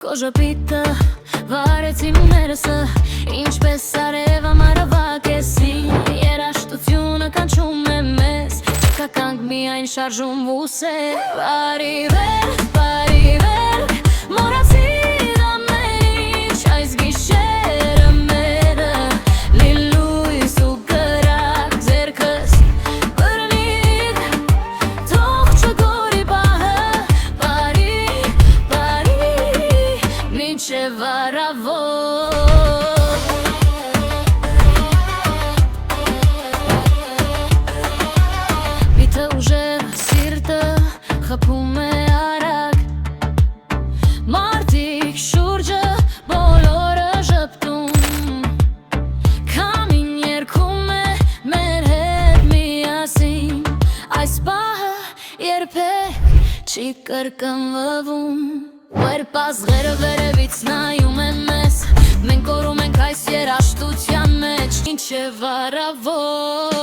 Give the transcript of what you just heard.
Կոժապիտը վարեցի ներսը, ինչպես արև ամարավակ եսին Երաշտությունը կանչում է մեզ, կականք միայն շարժում վուս է Բարի վեր, մորացիր ամեն ինչ այս գիշերը մերը Լիլույս ու կրակ ձերքս բռնիք, թող չգորի պահը Բարի, մինչև առավոտ Պիթը ուժեղ սիրտը խփում է արագ Մարդիկ շուրջը բոլորը ժպտում Քամին երգում է մեր հետ միասին Այս պահը երբեք չի կրկնվվում Ուեր պազղերը վերևից նայում են մեզ Մենք կորում ենք այս երաշտության մեջ Ինչև առավոտ